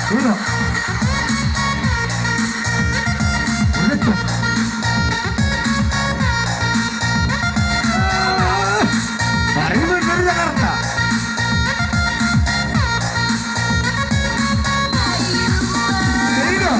Iya. Begitu. Mari dari Jakarta. Iya.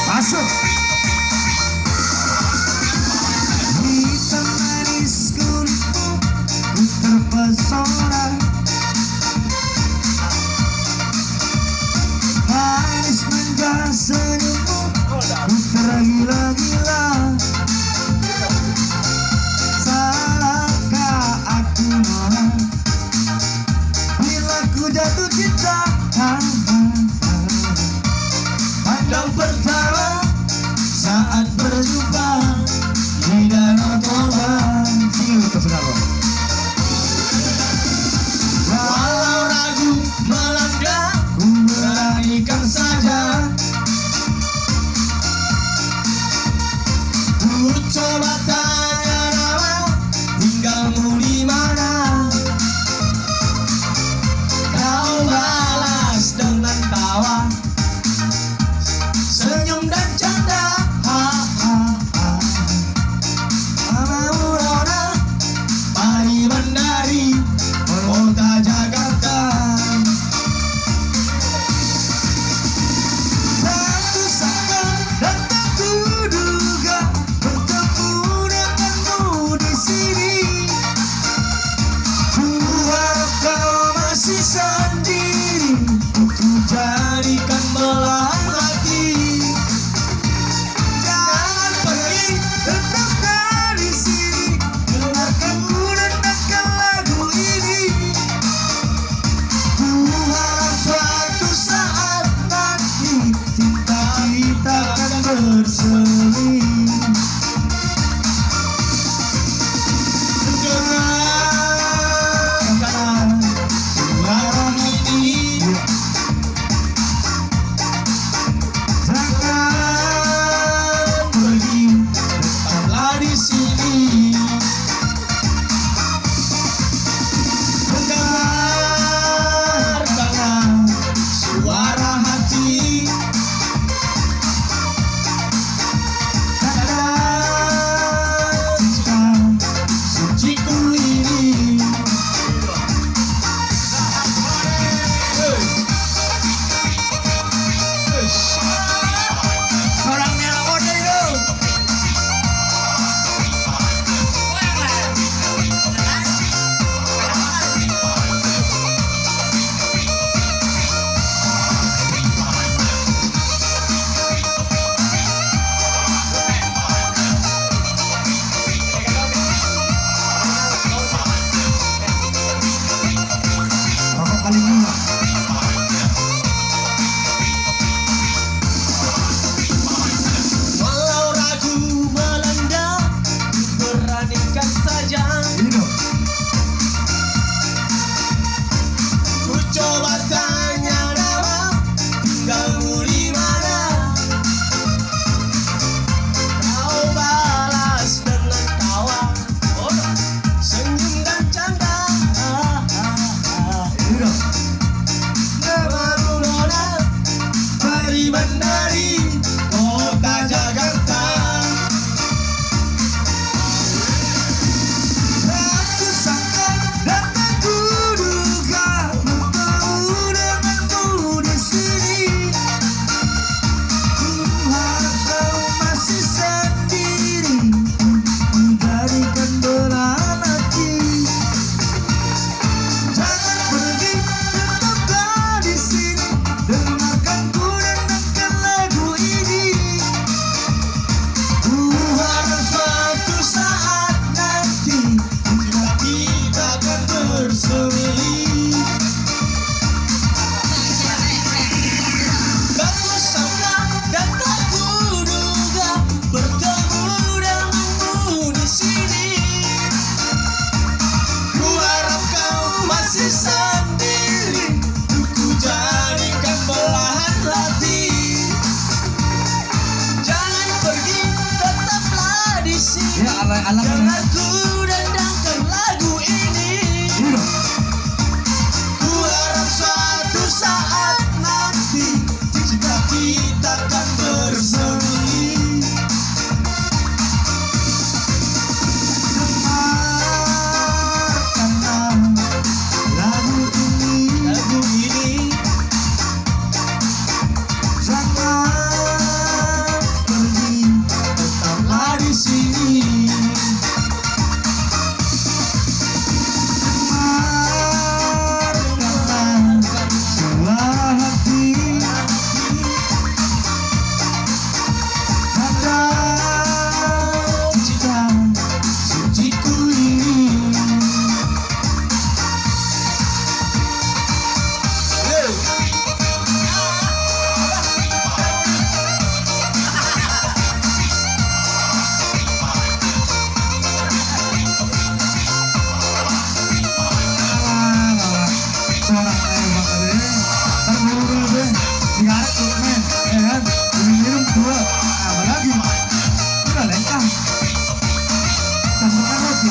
Masuk. Hitam manis kulitmu, ku terpesona. Manis manja senyummu, ku tergila-gila. Salahkah aku Nora, bila ku jatuh cinta? Pandang pertama saat berjumpa di danau Toba. Sini untuk saudara. Walau ragu melangkah, ku beranikan saja. Ku coba tanya nama, tinggalmu di mana? Kau balas dengan tawa, senyum dan canda. Namamu Nona, Pani Mandari, kota Jakarta. Tak kusangka dan tak kuduga bertemu denganmu di sini. Ku harap kau masih sendiri, ku jadikan belahan hati. Jangan pergi, tetaplah di sini. Dengarkan ku dengarkan lagu ini. Ku harap suatu saat nanti cinta kita akan bersemi. Dengarkan suara ini.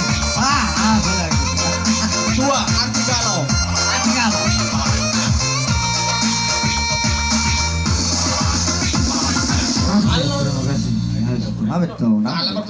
kasih. Boleh. Dua, Arti Galau. Tinggal. Terima kasih. Apa tuh? Alam